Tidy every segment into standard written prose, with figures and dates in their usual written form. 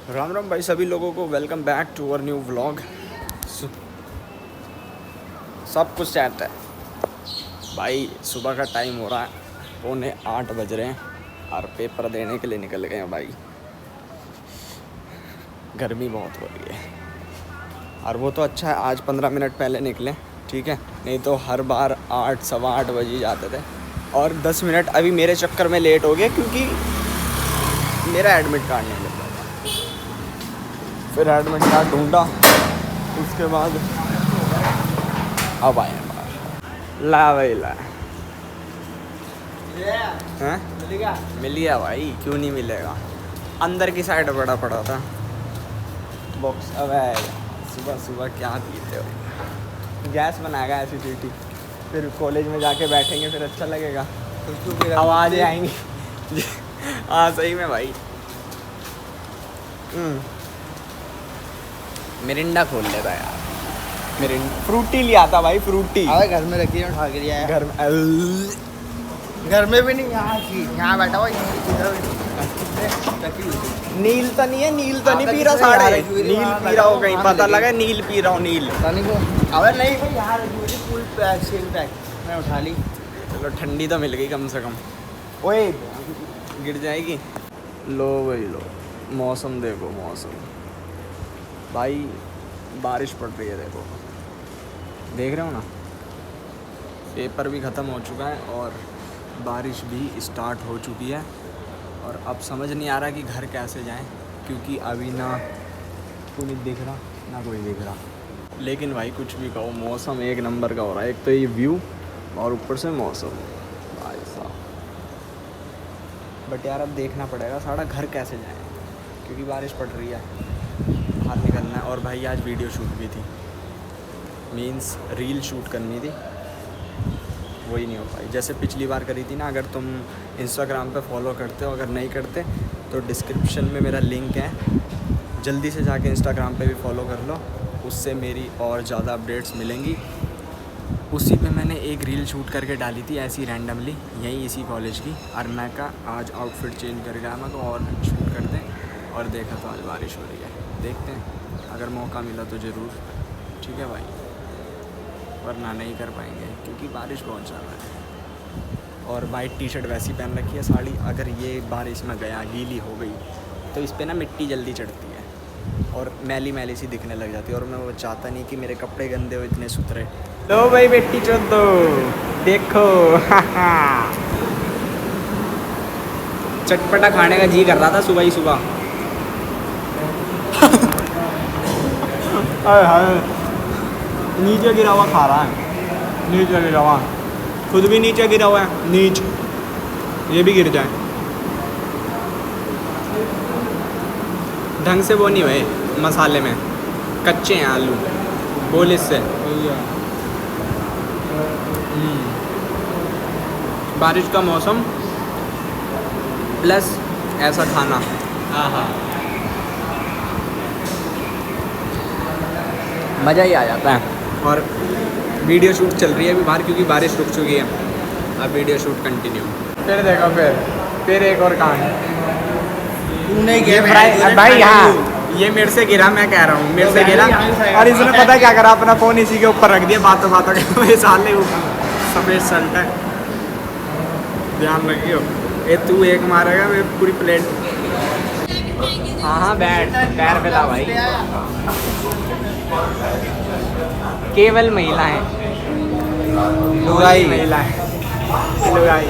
राम राम भाई सभी लोगों को, welcome back to our new vlog. सब कुछ सेट है भाई। सुबह का टाइम हो रहा है, 7:45 बज रहे हैं और पेपर देने के लिए निकल गए हैं भाई। गर्मी बहुत हो रही है और वो तो अच्छा है आज 15 मिनट पहले निकले, ठीक है, नहीं तो हर बार 8 सवा 8 बजे जाते थे और 10 मिनट अभी मेरे चक्कर में लेट हो गया क्योंकि मेरा एडमिट कार्ड नहीं मिल रहा था। फिर एडमिट कार्ड ढूंढा, उसके बाद अब आए बाहर। ला भाई ला हैं? मिल गया भाई, क्यों नहीं मिलेगा। अंदर की साइड बड़ा पड़ा था बॉक्स। अब सुबह सुबह क्या पीते हो? गैस बनाएगा एसिडिटी, फिर कॉलेज में जाके बैठेंगे फिर अच्छा लगेगा, आवाज़ें आएंगी। हाँ सही में भाई। मिरिंडा खोल लेता यार, मिरिंडा फ्रूटी ले आता भाई, फ्रूटी। अबे घर में रखी है, उठा के लिया है। घर में भी नहीं, यहाँ बैठा हुआ नील तो नहीं है, नील तो नहीं पी रहा साढ़े, नील पी रहा हो कहीं, पता लगा नील पी रहा हूँ, नील। अबे नहीं भाई, यहाँ फुल पैक मैं उठा ली। चलो ठंडी तो मिल गई कम से कम। ओए गिर जाएगी। लो भाई लो, मौसम देखो, मौसम भाई बारिश पड़ रही है, देखो देख रहे हो ना। पेपर भी ख़त्म हो चुका है और बारिश भी स्टार्ट हो चुकी है और अब समझ नहीं आ रहा कि घर कैसे जाएं, क्योंकि अभी ना कोई दिख रहा ना कोई दिख रहा। लेकिन भाई कुछ भी कहो, मौसम एक नंबर का हो रहा है। एक तो ये व्यू और ऊपर से मौसम भाई साहब। बट यार अब देखना पड़ेगा सारा घर कैसे जाए, क्योंकि बारिश पड़ रही है, बाहर निकलना है। और भाई आज वीडियो शूट भी थी, मींस रील शूट करनी थी, वही नहीं हो पाई जैसे पिछली बार करी थी ना। अगर तुम इंस्टाग्राम पे फॉलो करते हो, अगर नहीं करते तो डिस्क्रिप्शन में मेरा लिंक है, जल्दी से जाके इंस्टाग्राम पे भी फॉलो कर लो, उससे मेरी और ज़्यादा अपडेट्स मिलेंगी। उसी पे मैंने एक रील शूट करके डाली थी ऐसी रैंडमली, यहीं इसी कॉलेज की, और मैं का आज आउटफिट चेंज कर गया मैं तो और शूट कर दें, और देखा तो आज बारिश हो रही है। देखते हैं अगर मौका मिला तो ज़रूर, ठीक है भाई, वरना नहीं कर पाएंगे क्योंकि बारिश बहुत ज़्यादा है। और वाइट टी शर्ट वैसी पहन रखी है, साड़ी अगर ये बारिश में गया गीली हो गई तो इस पर ना मिट्टी जल्दी चढ़ती है और मैली मैली सी दिखने लग जाती है, और मैं वो चाहता नहीं कि मेरे कपड़े गंदे हो इतने सुथरे। लो भाई बेटी चोदो देखो। चटपटा खाने का जी कर रहा था सुबह ही सुबह। नीचे गिरा हुआ खा रहा है, नीचे गिरा हुआ, खुद भी नीचे गिरा हुआ है, नीच ये भी गिर जाए। ढंग से वो नहीं हुए मसाले में, कच्चे हैं आलू, बोल इससे। बारिश का मौसम प्लस ऐसा खाना, हाँ मज़ा ही आ जाता है। और वीडियो शूट चल रही है अभी बाहर क्योंकि बारिश रुक चुकी है, अब वीडियो शूट कंटिन्यू। फिर देखो फिर एक और कांड। तूने भाई हाँ, ये मेरे से गिरा, मैं कह रहा हूँ मेरे से गिरा, और इसने पता क्या करा, अपना फ़ोन इसी के ऊपर रख दिया, बातों बातों के साले सफ़ेद शर्ट है, ध्यान रखियो। ये तू एक मारेगा मैं पूरी प्लेट। हाँ बैठ पैर फैला भाई। केवल महिलाएं, लुगाई महिलाएं, लुगाई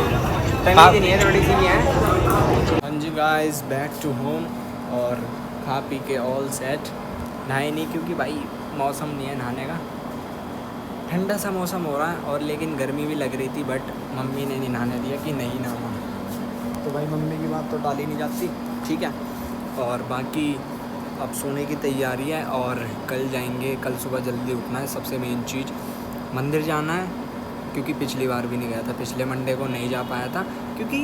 तमीज़ नहीं है, थोड़ी सी नहीं है। हाँ जी गाइस, बैक टू होम और खा पी के ऑल सेट। नहाए नहीं क्योंकि भाई मौसम नहीं है नहाने का, ठंडा सा मौसम हो रहा है और लेकिन गर्मी भी लग रही थी, बट मम्मी ने नहीं नहाने दिया कि नहीं नहाना, तो भाई मम्मी की बात तो टाली नहीं जाती, ठीक है। और बाकी अब सोने की तैयारी है और कल जाएंगे, कल सुबह जल्दी उठना है, सबसे मेन चीज़ मंदिर जाना है, क्योंकि पिछली बार भी नहीं गया था, पिछले मंडे को नहीं जा पाया था क्योंकि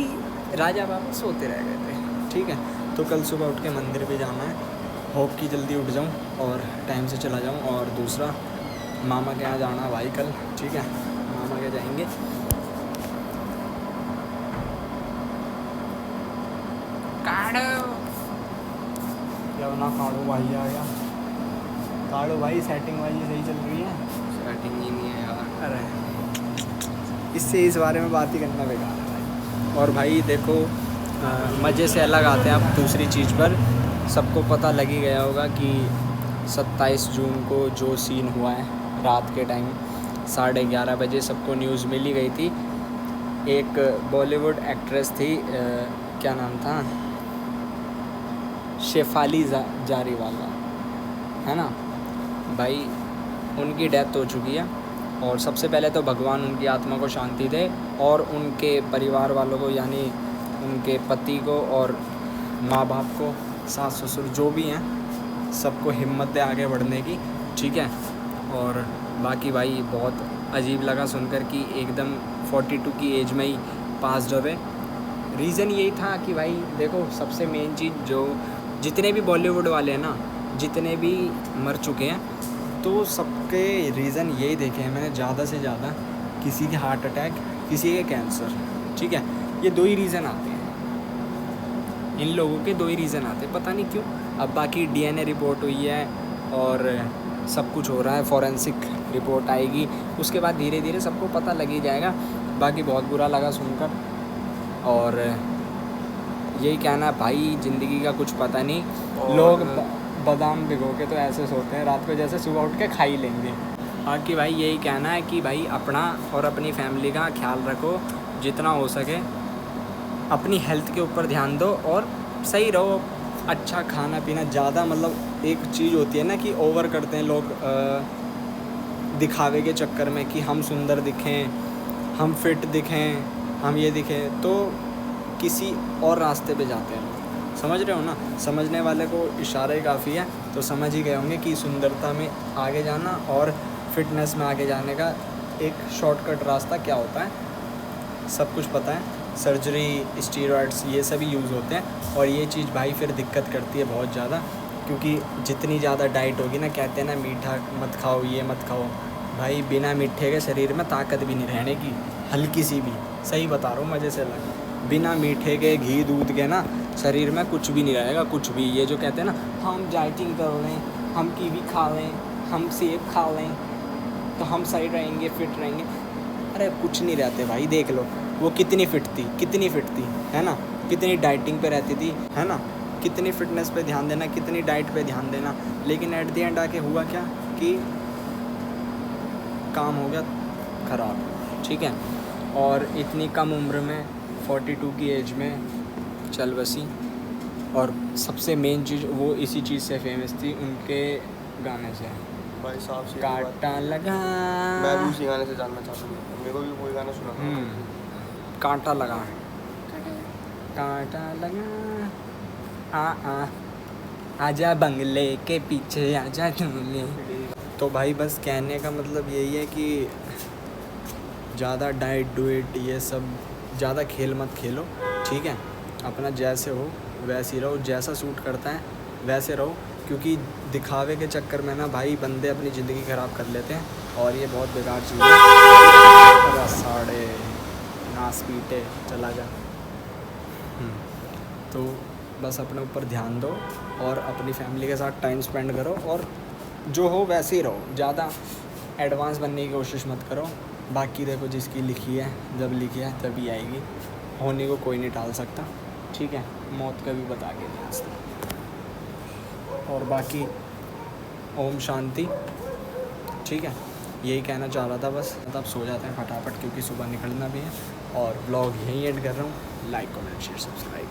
राजा बाबा सोते रह गए थे, ठीक है। तो कल सुबह उठ के मंदिर भी जाना है, होप कि जल्दी उठ जाऊँ और टाइम से चला जाऊँ। और दूसरा मामा के यहाँ जाना भाई कल, ठीक है, मामा के जाएंगे। अपना काड़ो भाई आ गया। काड़ो भाई सेटिंग वाली सही चल रही है? सेटिंग ही नहीं है यार। अरे इससे इस बारे में बात ही करना बेकार है भाई। और भाई देखो मज़े से अलग आते हैं अब दूसरी चीज़ पर। सबको पता लग ही गया होगा कि 27 जून को जो सीन हुआ है रात के टाइम 11:30 बजे सबको न्यूज़ मिल ही गई थी। एक बॉलीवुड एक्ट्रेस थी क्या नाम था, शेफाली जारीवाला, है ना भाई, उनकी डेथ हो चुकी है। और सबसे पहले तो भगवान उनकी आत्मा को शांति दे, और उनके परिवार वालों को यानी उनके पति को और माँ बाप को, सास ससुर जो भी हैं, सबको हिम्मत दे आगे बढ़ने की, ठीक है। और बाकी भाई बहुत अजीब लगा सुनकर कि एकदम 42 की एज में ही पास हुए। रीज़न यही था कि भाई देखो सबसे मेन चीज़, जो जितने भी बॉलीवुड वाले हैं ना, जितने भी मर चुके हैं, तो सबके रीज़न यही देखे हैं मैंने ज़्यादा से ज़्यादा, किसी के हार्ट अटैक, किसी के कैंसर, ठीक है। ये 2 ही रीज़न आते हैं, इन लोगों के 2 ही रीज़न आते हैं, पता नहीं क्यों। अब बाकी DNA रिपोर्ट हुई है और सब कुछ हो रहा है, फॉरेंसिक रिपोर्ट आएगी, उसके बाद धीरे धीरे सबको पता लग ही जाएगा। बाकी बहुत बुरा लगा सुनकर, और यही कहना भाई, ज़िंदगी का कुछ पता नहीं। लोग बादाम भिगो के तो ऐसे सोते हैं रात को जैसे सुबह उठ के खा ही लेंगे। बाकी भाई यही कहना है कि भाई अपना और अपनी फैमिली का ख्याल रखो जितना हो सके, अपनी हेल्थ के ऊपर ध्यान दो और सही रहो। अच्छा खाना पीना, ज़्यादा मतलब एक चीज़ होती है ना कि ओवर करते हैं लोग दिखावे के चक्कर में कि हम सुंदर दिखें, हम फिट दिखें, हम ये दिखें, तो किसी और रास्ते पे जाते हैं लोग, समझ रहे हो ना। समझने वाले को इशारा ही काफ़ी है, तो समझ ही गए होंगे कि सुंदरता में आगे जाना और फिटनेस में आगे जाने का एक शॉर्टकट रास्ता क्या होता है, सब कुछ पता है। सर्जरी, स्टीरॉयड्स, ये सभी यूज़ होते हैं, और ये चीज़ भाई फिर दिक्कत करती है बहुत ज़्यादा, क्योंकि जितनी ज़्यादा डाइट होगी ना, कहते हैं ना मीठा मत खाओ, ये मत खाओ, भाई बिना मीठे के शरीर में ताकत भी नहीं रहने की, हल्की सी भी, सही बता रहा हूँ मज़े से लगा। बिना मीठे के, घी दूध के ना शरीर में कुछ भी नहीं रहेगा, कुछ भी। ये जो कहते हैं ना हम डाइटिंग कर लें, हम कीवी खा लें, हम सेब खा लें तो हम सही रहेंगे, फिट रहेंगे, अरे कुछ नहीं रहते भाई। देख लो वो कितनी फिट थी, है ना, कितनी डाइटिंग पे रहती थी, है ना, कितनी फिटनेस पे ध्यान देना, कितनी डाइट पे ध्यान देना, लेकिन एट द एंड आके हुआ क्या कि काम हो गया ख़राब, ठीक है। और इतनी कम उम्र में 42 की एज में चल बसी, और सबसे मेन चीज़ वो इसी चीज़ से फेमस थी, उनके गाने से, भाई साहब से कांटा लगा। मैं भी उसी गाने से जानना चाहता हूँ, मेरे को भी वही गाना सुना था। कांटा लगा, कांटा लगा, आजा बंगले के पीछे आजा झूले। तो भाई बस कहने का मतलब यही है कि ज़्यादा डाइट डुइट ये सब ज़्यादा खेल मत खेलो, ठीक है। अपना जैसे हो वैसे ही रहो, जैसा सूट करता है वैसे रहो, क्योंकि दिखावे के चक्कर में ना भाई बंदे अपनी ज़िंदगी ख़राब कर लेते हैं, और ये बहुत बेकार चीज़ है। साढ़े नास पीटे चला जा। तो बस अपने ऊपर ध्यान दो और अपनी फैमिली के साथ टाइम स्पेंड करो, और जो हो वैसे ही रहो, ज़्यादा एडवांस बनने की कोशिश मत करो। बाकी देखो जिसकी लिखी है, जब लिखी है तभी आएगी, होने को कोई नहीं टाल सकता, ठीक है। मौत का भी बता के नहीं सकता। और बाकी ओम शांति, ठीक है, यही कहना चाह रहा था बस। अब सो जाते हैं फटाफट, क्योंकि सुबह निकलना भी है, और ब्लॉग यहीं एंड कर रहा हूँ। Like comment share subscribe.